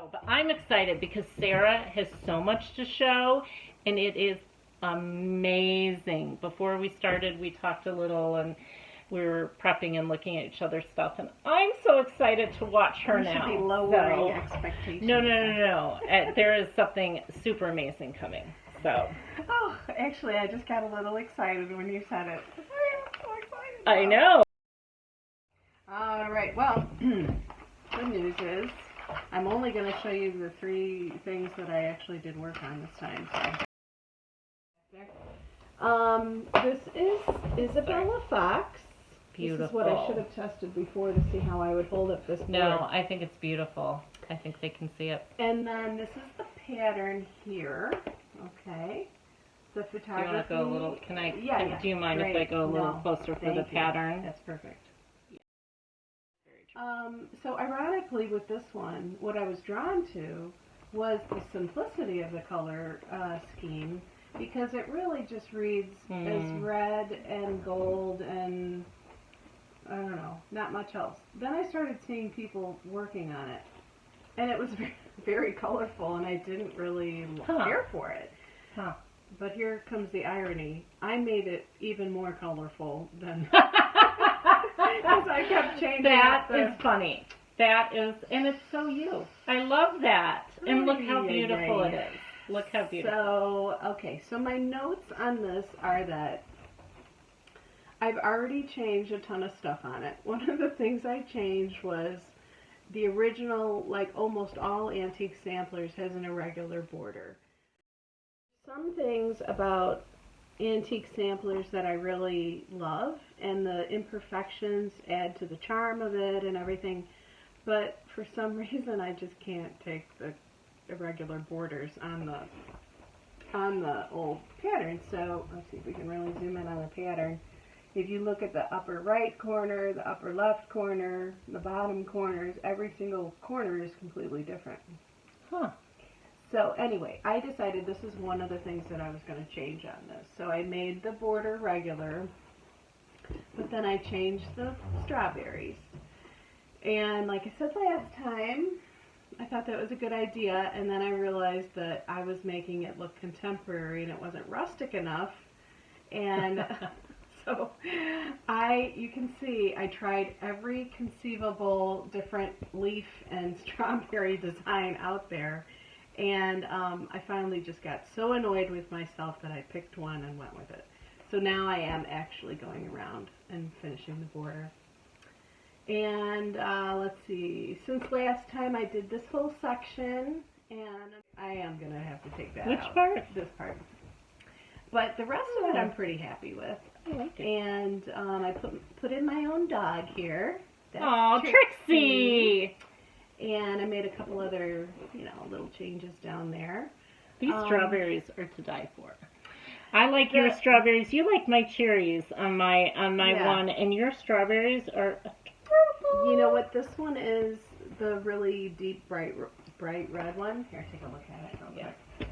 show, but I'm excited because Sara has so much to show, and it is amazing. Before we started, we talked a little, and we were prepping and looking at each other's stuff, and I'm so excited to watch her now. Should be lowering expectations. No. There is something super amazing coming. So. Oh, actually, I just got a little excited when you said it. I'm so excited. I know. All right. Well, good news is I'm only going to show you the 3 things that I actually did work on this time. So. This is Isabella Fox. Beautiful. This is what I should have tested before to see how I would hold up this board. No, I think it's beautiful. I think they can see it. And then this is the pattern here. Okay. The photography. Do you want to go a little? Can I? Yeah. Do you mind if I go a little closer for the pattern? That's perfect. So ironically, with this one, what I was drawn to was the simplicity of the color scheme, because it really just reads as red and gold and I don't know, not much else. Then I started seeing people working on it, and it was very, very colorful, and I didn't really care for it. But here comes the irony. I made it even more colorful than... Because I kept changing. That is funny. That is, and it's so you. I love that. And look how beautiful it is. Look how beautiful. So, okay, so my notes on this are that I've already changed a ton of stuff on it. One of the things I changed was the original, like almost all antique samplers, has an irregular border. Some things about antique samplers that I really love, and the imperfections add to the charm of it and everything, but for some reason I just can't take the irregular borders on the old pattern. So let's see if we can really zoom in on the pattern. If you look at the upper right corner, the upper left corner, the bottom corners, every single corner is completely different. So anyway, I decided this is one of the things that I was going to change on this. So I made the border regular, but then I changed the strawberries. And like I said last time, I thought that was a good idea, and then I realized that I was making it look contemporary and it wasn't rustic enough. And so you can see I tried every conceivable different leaf and strawberry design out there. And I finally just got so annoyed with myself that I picked one and went with it. So now I am actually going around and finishing the border. And let's see, since last time I did this whole section, and I am going to have to take that out. Which part? This part. But the rest of it I'm pretty happy with. I like it. And I put in my own dog here. Aw, Trixie! And I made a couple other, little changes down there. These strawberries are to die for. I like your strawberries. You like my cherries on my one, and your strawberries are adorable. You know what this one is? The really deep, bright red one. Here, take a look at it real quick.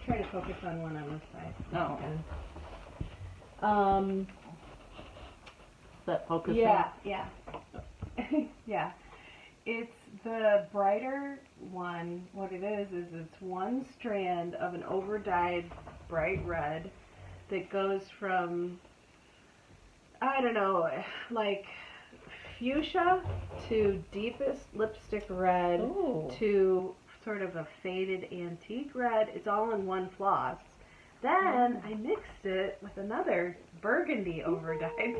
Try to focus on one on this side. Oh. Is that focusing? Yeah. Yeah. It's the brighter one. What it is it's one strand of an over-dyed bright red that goes from, I don't know, like fuchsia to deepest lipstick red to sort of a faded antique red. It's all in one floss. Then I mixed it with another burgundy over-dyed.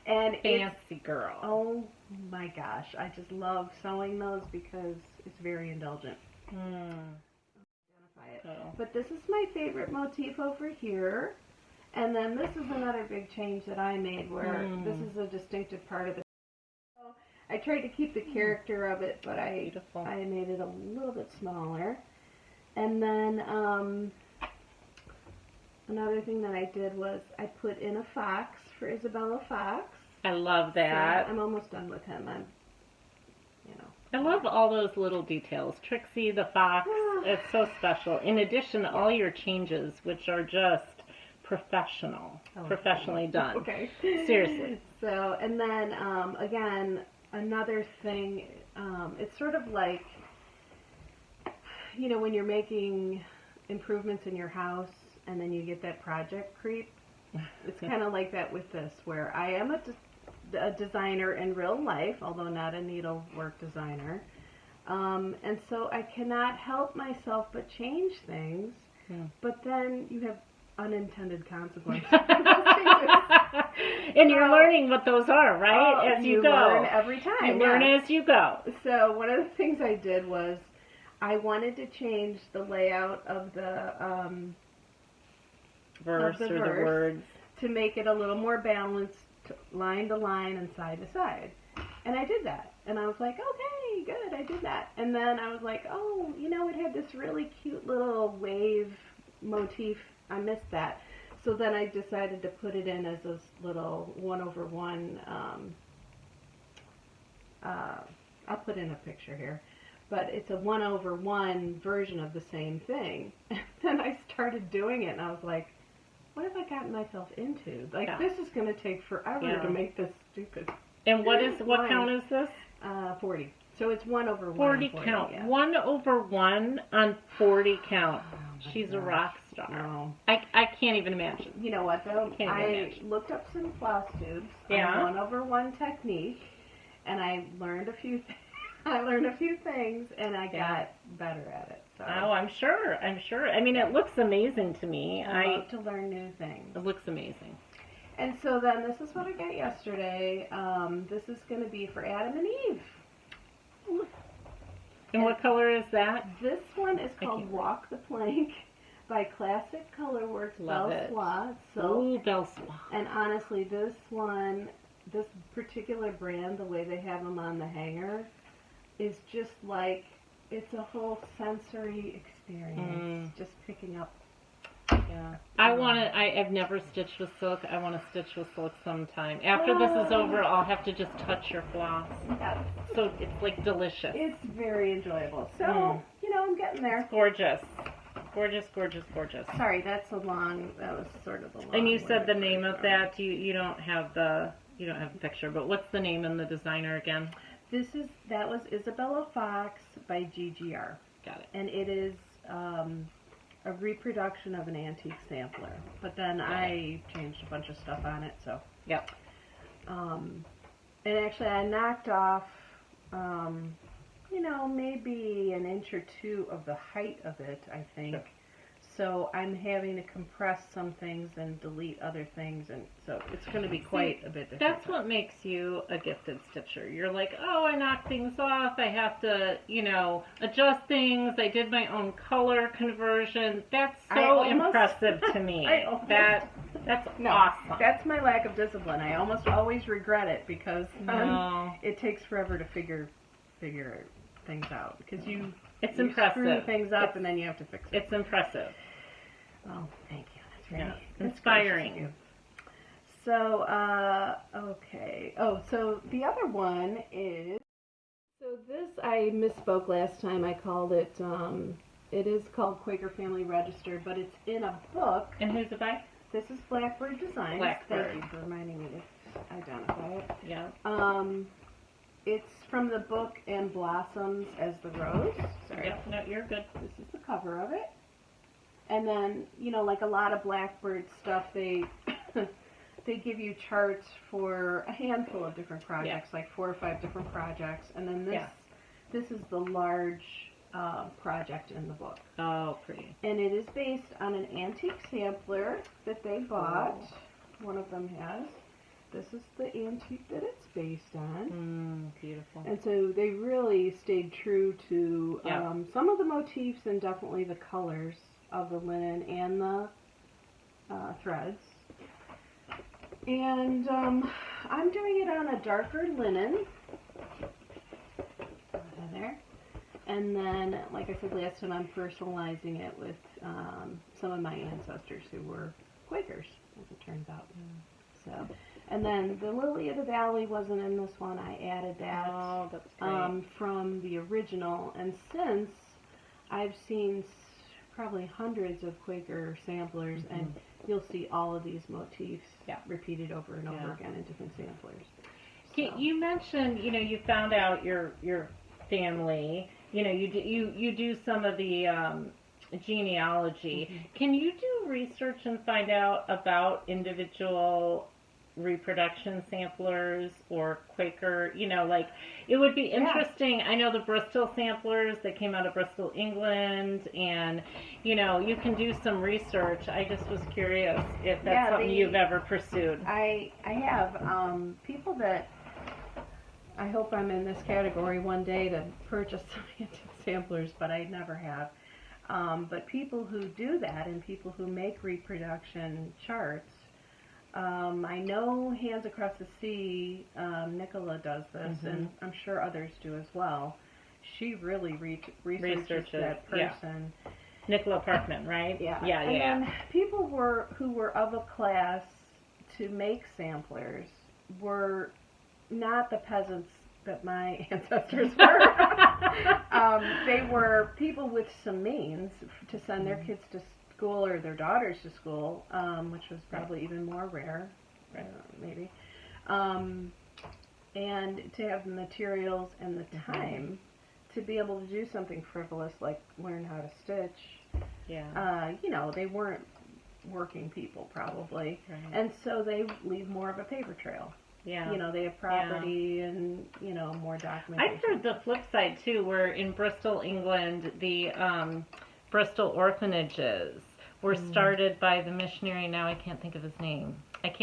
And fancy girl. Oh my gosh, I just love sewing those because it's very indulgent. Identify it. But this is my favorite motif over here. And then this is another big change that I made where this is a distinctive part of the show. I tried to keep the character of it, but I made it a little bit smaller. And then another thing that I did was I put in a fox for Isabella Fox. I love that. So I'm almost done with him. I love all those little details. Trixie the fox, it's so special. In addition to all your changes, which are just professionally done. Okay. Seriously. So, and then, again, another thing, it's sort of like you know, when you're making improvements in your house and then you get that project creep, it's kind of like that with this, where I am a designer in real life, although not a needlework designer. And so I cannot help myself but change things, but then you have unintended consequences. And you're learning what those are, right? As you go. Learn every time. You learn as you go. So one of the things I did was I wanted to change the layout of the verse or the words to make it a little more balanced, line to line and side to side. And I did that. And I was like, okay, good, I did that. And then I was like, oh, you know, it had this really cute little wave motif. I missed that. So then I decided to put it in as this little 1/1. I'll put in a picture here. But it's a 1/1 version of the same thing. And then I started doing it, and I was like, what have I gotten myself into? Like, this is going to take forever to make this stupid. And what count is this? 40. So it's 1/1. 40 count. Yeah. 1/1 on 40 count. She's a rock star. No. I can't even imagine. You know what, though? I looked up some Flosstubes on 1/1 technique, and I learned a few things, and I got better at it. So. Oh, I'm sure. I mean, it looks amazing to me. I love to learn new things. It looks amazing. And so then this is what I got yesterday. This is going to be for Adam and Eve. And what color is that? This one is called Walk the Plank by Classic Colorworks. Love it. Belle. Ooh, Belle Soie. And honestly, this particular brand, the way they have them on the hanger, is just like, it's a whole sensory experience. Just picking up. Yeah. I've never stitched with silk. I want to stitch with silk sometime. After this is over, I'll have to just touch your floss. Yeah. So it's like delicious. It's very enjoyable. So, you know, I'm getting there. Gorgeous. Gorgeous, gorgeous, gorgeous. Sorry, that was sort of a long. And you said the name of that. You don't have the picture, but what's the name and the designer again? That was Isabella Fox by Gigi R. Got it. And it is a reproduction of an antique sampler. But then I changed a bunch of stuff on it, so. Yep. And actually I knocked off, you know, maybe an inch or two of the height of it, I think. Sure. So I'm having to compress some things and delete other things, and so it's going to be quite a bit different. That's what makes you a gifted stitcher. You're like, oh, I knock things off. I have to, you know, adjust things. I did my own color conversion. That's so impressive to me. That's awesome. That's my lack of discipline. I almost always regret it because it takes forever to figure things out because you screw things up and then you have to fix it. It's impressive. Oh, thank you. That's right. Yeah. Inspiring. So, okay. Oh, so the other one is, so this, I misspoke last time. I called it, it is called Quaker Family Registered, but it's in a book. And who's it by? This is Blackbird Designs. Blackbird. Thank you for reminding me to identify it. Yeah. It's from the book And Blossoms as the Rose. Sorry. Yep, no, you're good. This is the cover of it. And then, you know, like a lot of Blackbird stuff, they they give you charts for a handful of different projects, like 4 or 5 different projects. And then this is the large project in the book. Oh, pretty. And it is based on an antique sampler that they bought. Oh. One of them has. This is the antique that it's based on. Beautiful. And so they really stayed true to some of the motifs and definitely the colors of the linen and the threads. And I'm doing it on a darker linen. There. And then, like I said last time, I'm personalizing it with some of my ancestors who were Quakers, as it turns out. So. And then the Lily of the Valley wasn't in this one. I added that that's great. From the original. And since I've seen probably hundreds of Quaker samplers, and you'll see all of these motifs repeated over and over again in different samplers. So. You mentioned, you know, you found out your family, you know, you do some of the genealogy. Mm-hmm. Can you do research and find out about individual reproduction samplers or Quaker, you know, like it would be interesting. Yeah. I know the Bristol samplers that came out of Bristol, England, and you know, you can do some research. I just was curious if that's something you've ever pursued. I have people that I hope I'm in this category one day to purchase some antique samplers, but I never have. But people who do that and people who make reproduction charts, I know Hands Across the Sea, Nicola does this, and I'm sure others do as well. She really researches that person. Yeah. Nicola Parkman, right? Yeah. Yeah, and then people who were of a class to make samplers were not the peasants that my ancestors were. They were people with some means to send their kids to school or their daughters to school, which was probably even more rare, maybe. And to have the materials and the time to be able to do something frivolous like learn how to stitch. Yeah. You know, they weren't working people probably, and so they leave more of a paper trail. Yeah. You know, they have property and, you know, more documentation. I've heard the flip side, too, where in Bristol, England, the Bristol orphanages were started by the missionary. Now I can't think of his name. But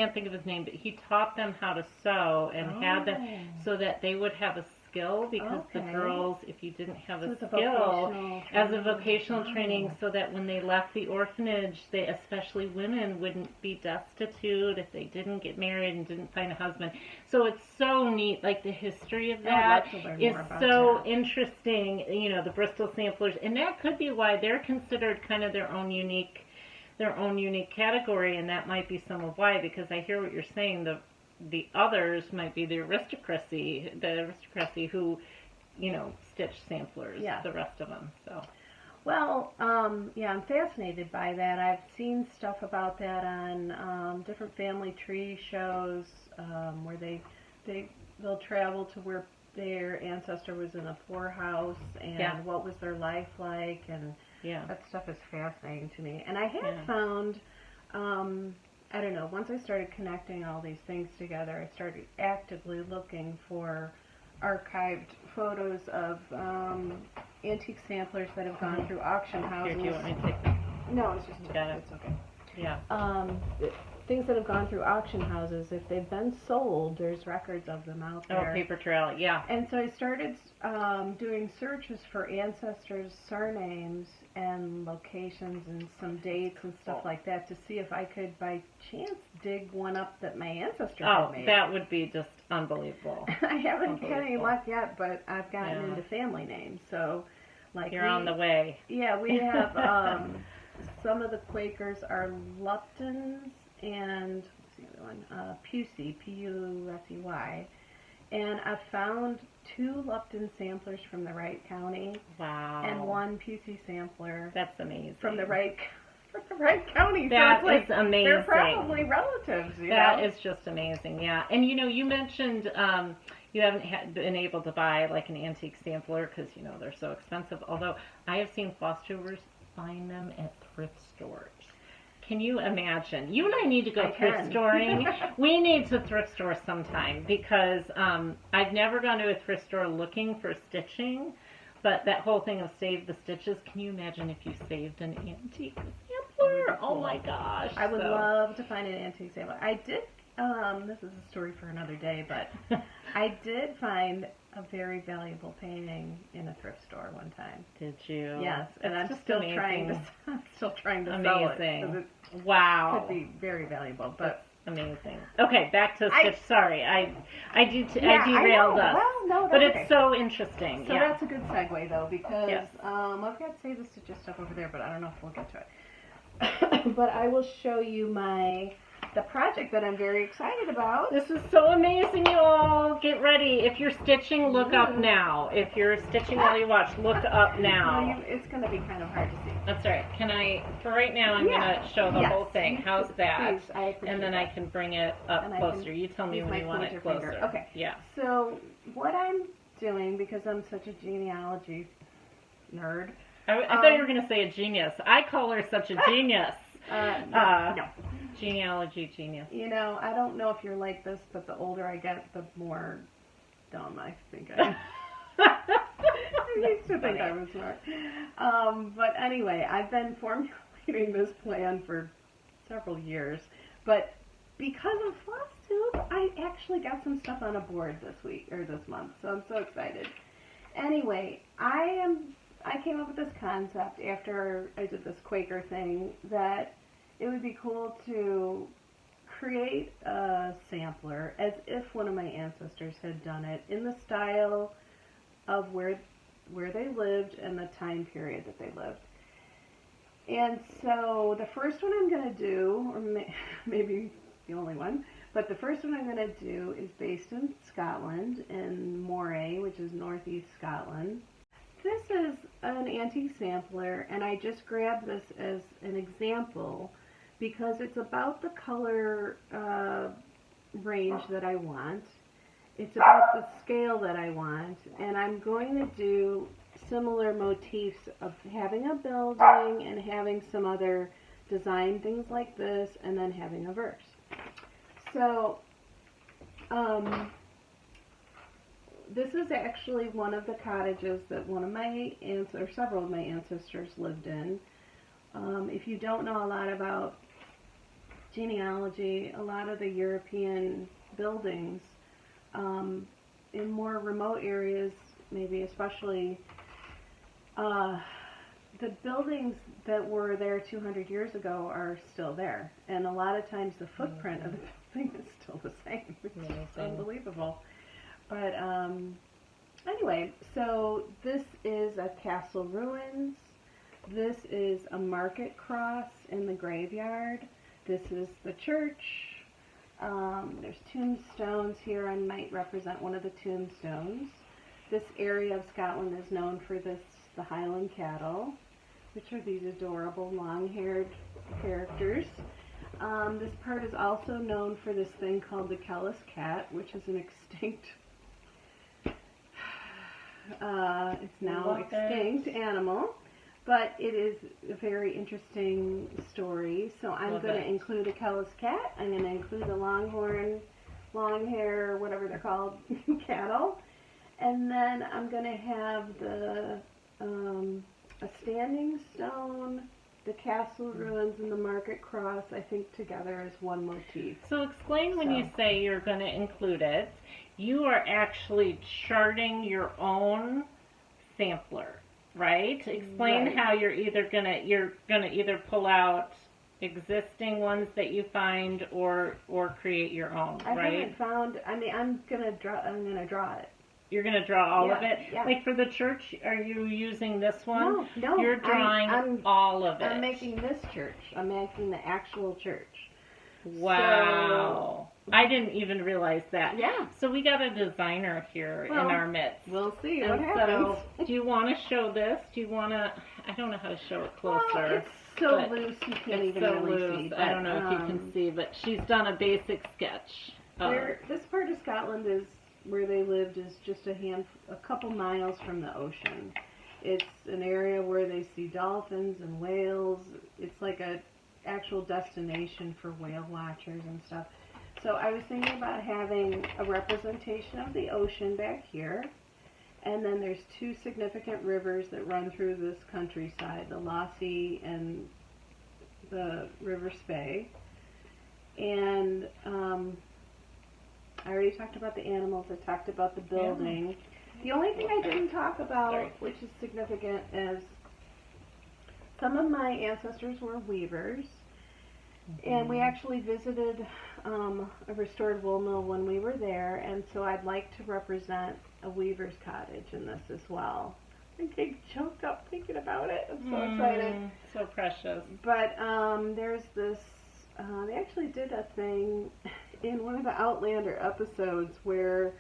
he taught them how to sew and had them so that they would have a skill, because the girls, if you didn't have a skill, as a vocational training, so that when they left the orphanage, they, especially women, wouldn't be destitute if they didn't get married and didn't find a husband. So it's so neat, like the history of that is so interesting, you know, the Bristol samplers, and that could be why they're considered kind of their own unique category, and that might be some of why, because I hear what you're saying, the others might be the aristocracy who, you know, stitch samplers, the rest of them. So, well, yeah, I'm fascinated by that. I've seen stuff about that on different family tree shows where they'll travel to where their ancestor was in a poorhouse and what was their life like, and that stuff is fascinating to me. And I have found, I don't know, once I started connecting all these things together, I started actively looking for archived photos of antique samplers that have gone through auction houses. Here, do you want me to take them? No, it's just it's okay. Yeah. Things that have gone through auction houses, if they've been sold, there's records of them out there. Oh, paper trail, yeah. And so I started doing searches for ancestors' surnames and locations and some dates and stuff like that to see if I could, by chance, dig one up that my ancestor had made. Oh, that would be just unbelievable. I haven't had any luck yet, but I've gotten into family names. So, like, you're on the way. Yeah, we have some of the Quakers are Luptons and what's the other one? Pusey, P-U-S-E-Y. And I found 2 Lupton samplers from the Wright County. Wow. And 1 Pusey sampler. That's amazing. From the Wright County. That so it's is amazing. They're probably relatives, you That know? is just amazing, yeah. And you know, you mentioned you haven't been able to buy like an antique sampler because, you know, they're so expensive. Although I have seen Flosstubers find them at thrift stores. Can you imagine? You and I need to go thrift storing. We need to thrift store sometime because I've never gone to a thrift store looking for stitching, but that whole thing of save the stitches, can you imagine if you saved an antique sampler? Oh my gosh. I would love to find an antique sampler. I did, this is a story for another day, but I did find a very valuable painting in a thrift store one time. Did you? Yes, and I'm still trying to sell it. Amazing. Wow. Could be very valuable, but amazing. Okay, back to stitch. Sorry, I derailed us. Well, no, that's but okay. It's so interesting. So that's a good segue though, because I've got Save the Stitches stuff over there, but I don't know if we'll get to it. But I will show you the project that I'm very excited about. This is so amazing, you all. Get ready. If you're stitching, look up now. If you're stitching while you watch, look up now. It's going to be kind of hard to see. That's all right. Can I, for right now, I'm going to show the whole thing. How's that? Please, and then I can bring it up closer. You tell me when you want it closer. Okay. Yeah. So what I'm doing, because I'm such a genealogy nerd. I thought you were going to say a genius. I call her such a genius. No. Genealogy genius. You know, I don't know if you're like this, but the older I get, the more dumb I think I am. I used to think I was smart. But anyway, I've been formulating this plan for several years. But because of Flosstube, I actually got some stuff on a board this month. So I'm so excited. Anyway, I came up with this concept after I did this Quaker thing that it would be cool to create a sampler as if one of my ancestors had done it in the style of where they lived and the time period that they lived. And so the first one I'm going to do, or maybe the only one, but the first one I'm going to do is based in Scotland, in Moray, which is northeast Scotland. This is an antique sampler, and I just grabbed this as an example because it's about the color range that I want. It's about the scale that I want, and I'm going to do similar motifs of having a building and having some other design things like this, and then having a verse. So, this is actually one of the cottages that several of my ancestors lived in. If you don't know a lot about genealogy, a lot of the European buildings in more remote areas, maybe especially, the buildings that were there 200 years ago are still there. And a lot of times the footprint of the building is still the same. It's unbelievable. But anyway, so this is a castle ruins. This is a market cross in the graveyard. This is the church. There's tombstones here. I might represent one of the tombstones. This area of Scotland is known for the Highland cattle, which are these adorable long-haired characters. This part is also known for this thing called the Kellis cat, which is an extinct, it's now extinct animal, but it is a very interesting story. So I'm going to include a Kellis cat. I'm going to include the longhorn, long hair, whatever they're called, cattle. And then I'm going to have the a standing stone, the castle ruins, and the market cross, I think, together as one motif. So explain when you say you're going to include it. You are actually charting your own sampler, right? Explain how you're gonna either pull out existing ones that you find or create your own, right? I haven't found. I mean, I'm gonna draw it. You're going to draw all of it? Yeah. Like for the church, are you using this one? No. You're drawing all of it. I'm making this church. I'm making the actual church. Wow. So, I didn't even realize that. Yeah. So we got a designer here in our midst. We'll see what happens. So, do you want to show this? Do you want to, I don't know how to show it closer. Well, it's so loose you can't even really see. I don't know if you can see, but she's done a basic sketch. This part of Scotland is where they lived is just a couple miles from the ocean. It's an area where they see dolphins and whales. It's like a actual destination for whale watchers and stuff. So I was thinking about having a representation of the ocean back here, and then there's two significant rivers that run through this countryside, the Lossie and the River Spey. And I already talked about the animals. I talked about the building. Yeah. The only thing I didn't talk about, which is significant, is some of my ancestors were weavers. And we actually visited a restored wool mill when we were there, and so I'd like to represent a weaver's cottage in this as well. I'm getting choked up thinking about it. I'm so excited. So precious. But there's this, they actually did a thing in one of the Outlander episodes where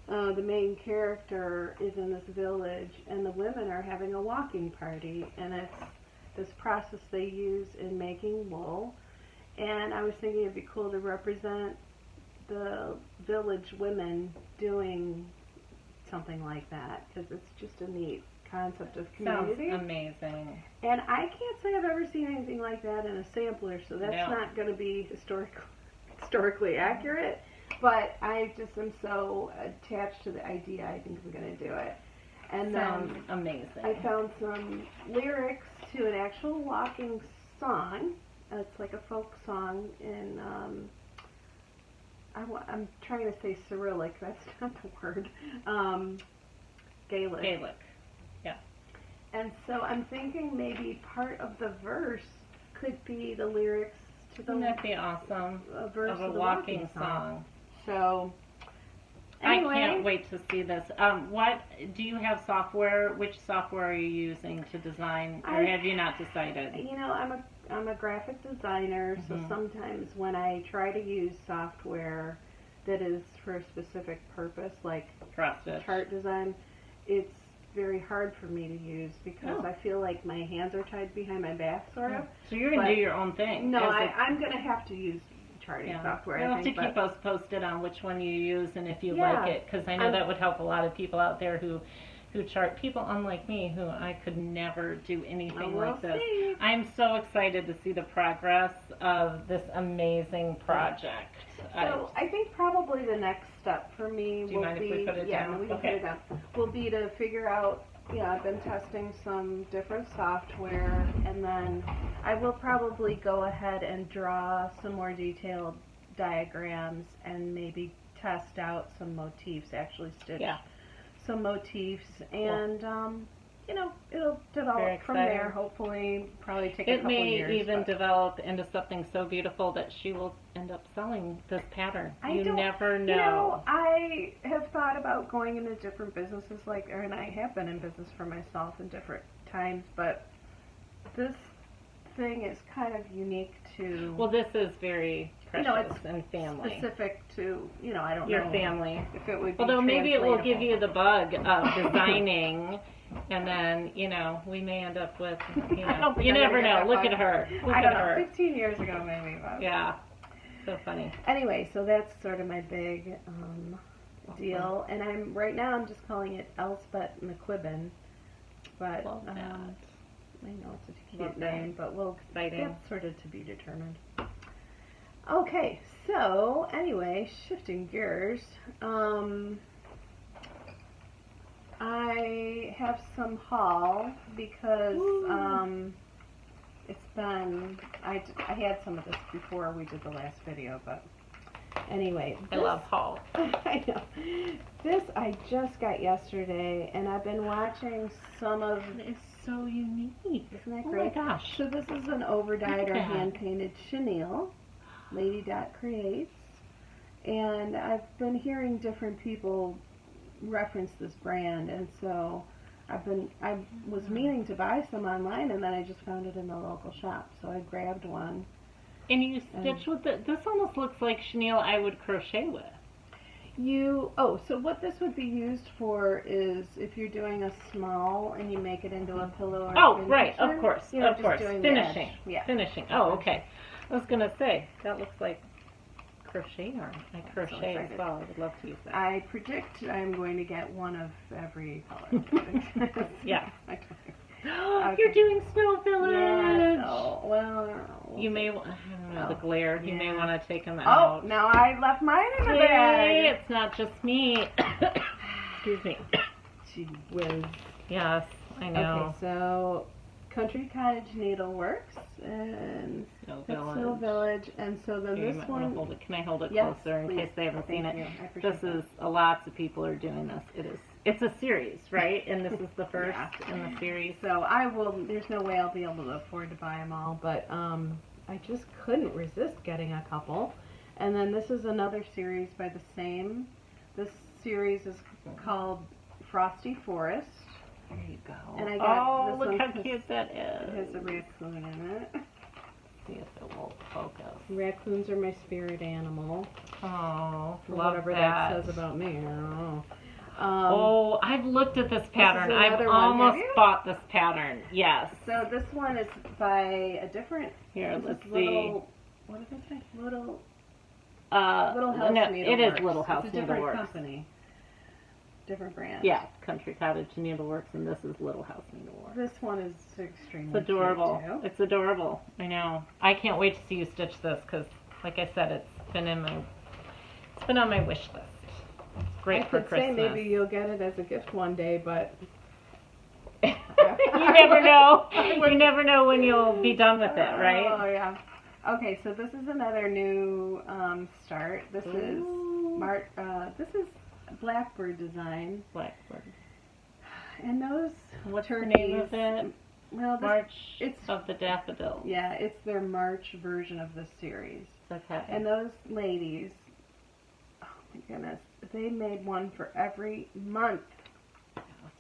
the main character is in this village and the women are having a walking party, and it's this process they use in making wool. And I was thinking it'd be cool to represent the village women doing something like that, because it's just a neat concept of Sounds community. amazing. And I can't say I've ever seen anything like that in a sampler, so that's No. not going to be historically accurate. But I just am so attached to the idea, I think I'm going to do it. And Sounds then amazing. I found some lyrics to an actual walking song. It's like a folk song in, I'm trying to say Cyrillic, that's not the word, Gaelic. Gaelic. Yeah. And so I'm thinking maybe part of the verse could be the lyrics to the Wouldn't that be awesome? verse Of a of the walking song. So, anyway, I can't wait to see this. What do you have software? Which software are you using to design, or have you not decided? You know, I'm a graphic designer, so sometimes when I try to use software that is for a specific purpose, like chart design, it's very hard for me to use because I feel like my hands are tied behind my back, sort of. So you're going to do your own thing. No, I'm going to have to use charting software. You'll have to keep us posted on which one you use and if you like it, because I know that would help a lot of people out there who chart. People unlike me who I could never do anything like this. See. I'm so excited to see the progress of this amazing project. So I think probably the next step for me Do you mind if we put it down? we can put it down. Will be to figure out, I've been testing some different software, and then I will probably go ahead and draw some more detailed diagrams and maybe test out some motifs, actually stitch some motifs, and it'll develop from there. Hopefully, probably take a couple years. It may even develop into something so beautiful that she will end up selling this pattern. You never know. I have thought about going into different businesses, and I have been in business for myself in different times, but this thing is kind of unique to. Well, this is very precious and family. Specific to, I don't know. Your family. If it would be although maybe it will translatable. give you the bug of designing, and then, we may end up with, you never know. Look at her. Look I at don't her. know, 15 years ago maybe. But. Yeah. So funny. Anyway, so that's sort of my big deal. And right now I'm just calling it Elspet McQuiban. But Love that. I know it's a cute Love that. name, but Exciting. that's sort of to be determined. Okay, so anyway, shifting gears. I have some haul because it's been, I had some of this before we did the last video, but anyway. I love haul. I know. This I just got yesterday, and I've been watching some of. It is so unique. Isn't that great? Oh my gosh. So this is an over-dyed or Okay. hand-painted chenille, Lady Dot Creates, and I've been hearing different people reference this brand, and so I was meaning to buy some online, and then I just found it in the local shop, so I grabbed one. And you stitch with it. This almost looks like chenille I would crochet with. So what this would be used for is if you're doing a small and you make it into a pillow or Oh, right, of course, just doing the finishing, edge. Yeah. finishing. Oh, okay. I was gonna say that looks like crochet yarn. I crochet as excited. well. I would love to use that. I predict I'm going to get one of every color. Yeah. Okay. You're doing Snow Village. Yes. Oh, well. You may, I don't know, the glare. You may want to take them Oh, out. now I left mine in the Hey, bag. it's not just me. Excuse me. Gee whiz. Yes, I know. Okay, so Country Cottage Needleworks and Snow Village, and so then Here, you this might want one. to hold it. Can I hold it Yes, closer in please. case they haven't seen Thank it? you. I appreciate This is lots of people are doing this. It's a series, right? And this is the first in the series. So there's no way I'll be able to afford to buy them all, but I just couldn't resist getting a couple. And then this is another series by the same. This series is called Frosty Forest. There you go. And I got this look one how 'cause cute that It is. has a raccoon in it. See if it will focus. Raccoons are my spirit animal. Oh, For love whatever that. that says about me, I don't know. I've looked at this pattern. I've another one, almost have you? bought this pattern. Yes. So this one is by a different. Here, this let's is see. What did I say? Little Little House no, Needleworks. it is Little House It's a different Needleworks. company. different brand. Yeah, Country Cottage Needleworks, and this is Little House Needleworks. This one is extremely It's adorable. cute, too. It's adorable. I know. I can't wait to see you stitch this because, like I said, it's been on my wish list. It's great for Christmas. I could say maybe you'll get it as a gift one day, but you never know. You never know when you'll be done with it, right? Oh yeah. Okay, so this is another new start. This is Blackbird design. Blackbird. And those What's turkeys, the name of it? Well, March of the Daffodils. Yeah, it's their March version of the series. Okay. And those ladies, oh my goodness, they made one for every month.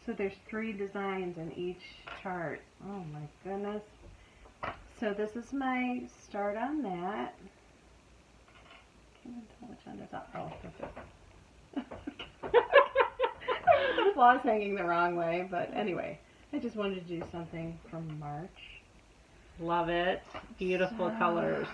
So there's 3 designs in each chart. Oh my goodness. So this is my start on that. Can't even tell which end is up. Oh, that's it. The flaw's hanging the wrong way, but anyway, I just wanted to do something from March. Love it. Beautiful colors.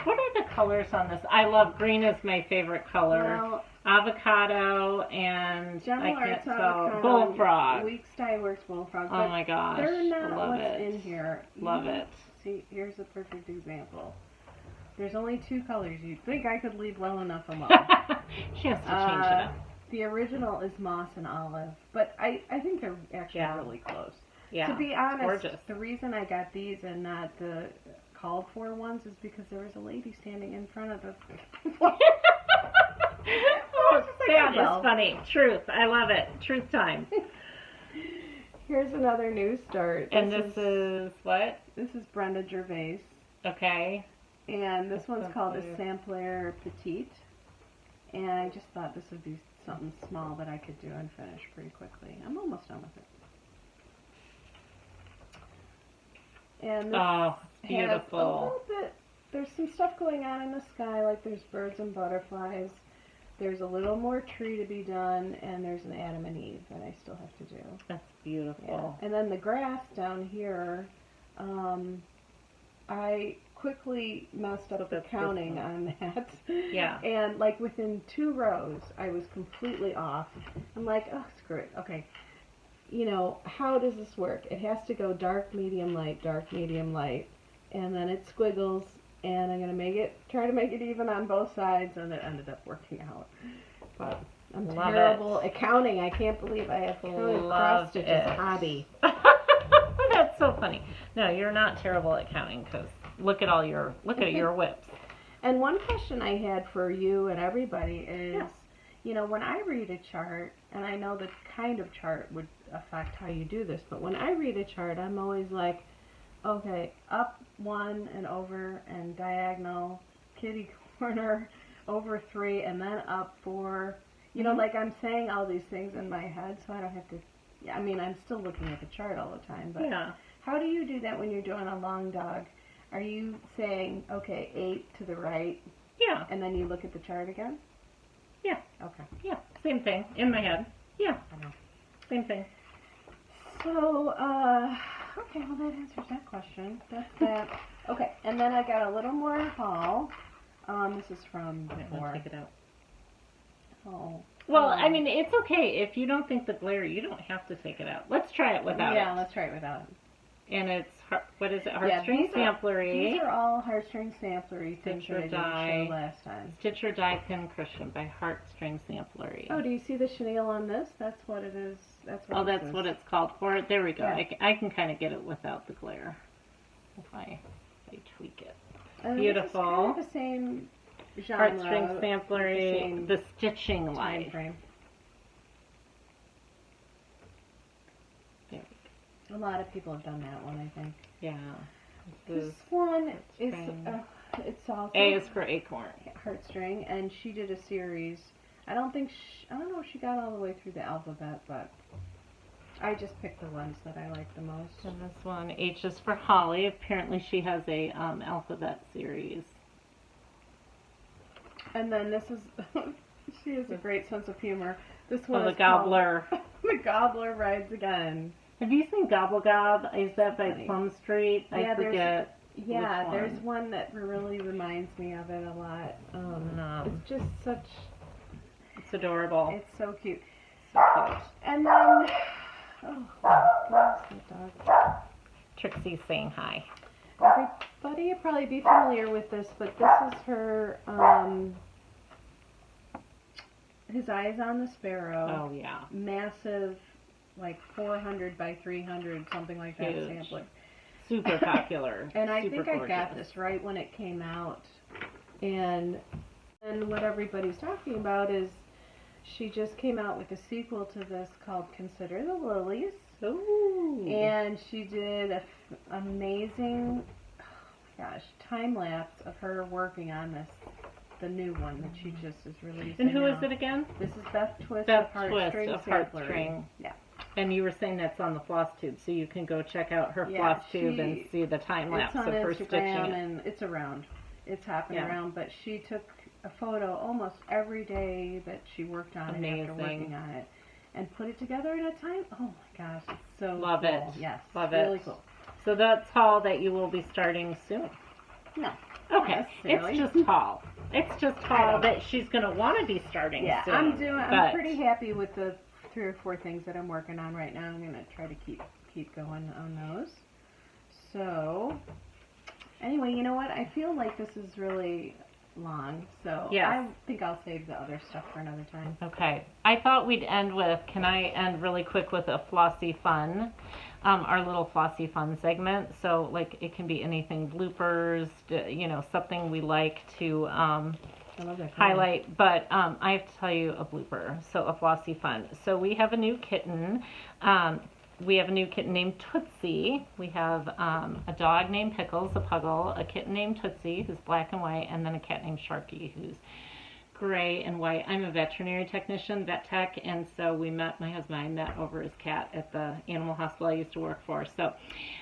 What are the colors on this? I love green is my favorite color. Well, avocado and General I can't Arts spell avocado, bullfrog. Weeks Dye Works bullfrog. Oh my gosh. They're not love what's it. in here. Love it. See, here's a perfect example. There's only 2 colors. You'd think I could leave well enough alone. She has to change it up. The original is moss and olive, but I think they're actually really close. Yeah. To be honest, gorgeous. the reason I got these and not the called for ones is because there was a lady standing in front of the Oh, that is funny. Truth. I love it. Truth time. Here's another new start. And this is what? This is Brenda Gervais. Okay. And this one's called Essamplaire Petite. And I just thought this would be something small that I could do and finish pretty quickly. I'm almost done with it. And this it's beautiful. has a little bit, there's some stuff going on in the sky, like there's birds and butterflies. There's a little more tree to be done, and there's an Adam and Eve that I still have to do. That's beautiful. Yeah. And then the grass down here, I quickly messed up the counting on that. Yeah. And like within 2 rows, I was completely off. I'm like, oh, screw it. Okay. You know, how does this work? It has to go dark, medium, light, and then it squiggles, and I'm going to try to make it even on both sides, and it ended up working out. But I'm terrible at counting. I can't believe I have counted cross stitches hobby. That's so funny. No, you're not terrible at counting because look at your whips. And one question I had for you and everybody is, you know, when I read a chart, and I know the kind of chart would affect how you do this, but when I read a chart, I'm always like, okay, up 1 and over and diagonal, kitty corner, over 3, and then up 4. You know, like I'm saying all these things in my head, so I don't have to. I mean, I'm still looking at the chart all the time, but how do you do that when you're doing a long dog? Are you saying, okay, 8 to the right? Yeah. And then you look at the chart again? Yeah. Okay. Yeah. Same thing in my head. Yeah. I know. Same thing. So, okay, well that answers that question. That's that. Okay, and then I got a little more haul. This is from before. Take it out. Oh. Well, I mean, it's okay. If you don't think the glare, you don't have to take it out. Let's try it without it. Yeah, let's try it without it. And it's, what is it, Heartstring Samplery. These are all Heartstring Samplery things Stitch or that I didn't Die. show last time. Stitch or Die Pin Cushion by Heartstring Samplery. Oh, do you see the chenille on this? That's what it is. That's what that's what it's called for it. There we go. Yeah. I can kind of get it without the glare if I tweak it. And Beautiful. This is kind of the same genre. Heartstring Samplery, the stitching life. Frame. A lot of people have done that one, I think. Yeah. This one is, it's also A is for acorn. Heartstring, and she did a series. I don't know if she got all the way through the alphabet, but I just picked the ones that I like the most. And this one, H is for Holly. Apparently she has a alphabet series. And then this is, she has a great sense of humor. This one the is Gobbler. The Gobbler Rides Again. Have you seen Gobble Gob? Is that by Plum Street? I forget. Yeah, there's one that really reminds me of it a lot. It's just such... It's adorable. It's so cute. So cute. And then, oh, where's the dog? Trixie's saying hi. Everybody will probably be familiar with this, but this is her, His Eyes on the Sparrow. Oh, yeah. Massive, like 400 by 300, something like that, Huge. sampler. Super popular. And I Super think I gorgeous. got this right when it came out. And what everybody's talking about is she just came out with a sequel to this called Consider the Lilies. Ooh. And she did an amazing, oh my gosh, time lapse of her working on this, the new one that she just is releasing. And who is now. it again? This is Beth Twist Beth of Twist Heartstring of Samplery. Heartstring. Yeah. And you were saying that's on the Flosstube, so you can go check out her Flosstube and see the time lapse of of her Instagram stitching it. and it's around. It's hopping Yeah. around, but she took a photo almost every day that she worked on it after working on it, and put it together in a time. Oh my gosh, it's so Love cool. it. Yes, Love really it. cool. So that's haul that you will be starting soon. No. Okay, necessarily. it's just haul. It's just haul that she's going to want to be starting Yeah, soon. I'm pretty happy with the 3 or 4 things that I'm working on right now. I'm gonna try to keep going on those. So anyway, you know what? I feel like this is really long, so Yes. I think I'll save the other stuff for another time. Okay, I thought we'd end with, can I end really quick with a Flossy Fun? Our little Flossy Fun segment. So like it can be anything, bloopers, you know, something we like to I love that. highlight, but I have to tell you a blooper, so a Flossy Fun. So we have a new kitten. We have a new kitten named Tootsie. We have a dog named Pickles, a puggle, a kitten named Tootsie, who's black and white, and then a cat named Sharky, who's gray and white. I'm a veterinary technician, vet tech, and so my husband and I met over his cat at the animal hospital I used to work for. So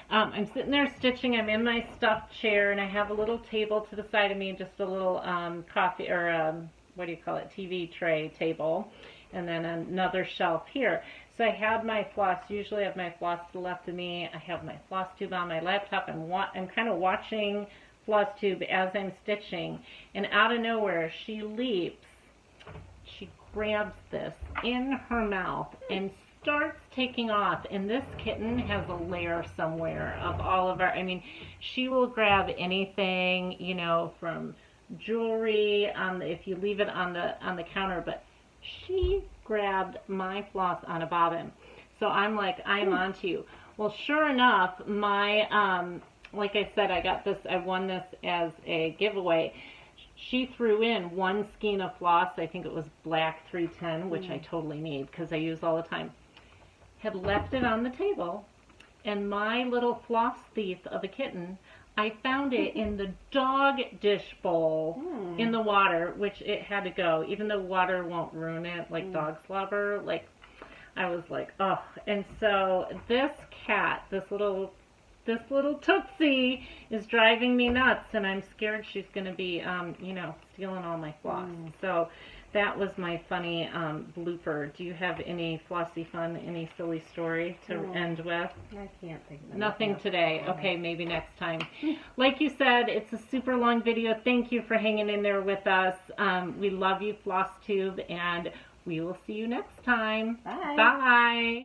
I'm sitting there stitching. I'm in my stuffed chair, and I have a little table to the side of me, and just a little coffee, or what do you call it, TV tray table, and then another shelf here. So I have my floss. Usually I have my floss to the left of me. I have my Flosstube on my laptop, and I'm kind of watching Flosstube as I'm stitching, and out of nowhere she leaps. She grabs this in her mouth and starts taking off, and this kitten has a lair somewhere of all of our, I mean, she will grab anything, you know, from jewelry if you leave it on the counter, but she grabbed my floss on a bobbin. So I'm like, I'm on to you. Well, sure enough, my like I said, I won this as a giveaway. She threw in one skein of floss. I think it was black 310, which I totally need because I use all the time. Had left it on the table, and my little floss thief of a kitten, I found it in the dog dish bowl in the water, which it had to go, even though water won't ruin it, like dog slobber. Like, I was like, oh. And so this cat, this little Tootsie is driving me nuts, and I'm scared she's going to be, you know, stealing all my floss. So that was my funny blooper. Do you have any Flossy Fun, any silly story to end with? I can't think of Nothing today. Okay, maybe next time. Like you said, it's a super long video. Thank you for hanging in there with us. We love you, Flosstube, and we will see you next time. Bye. Bye.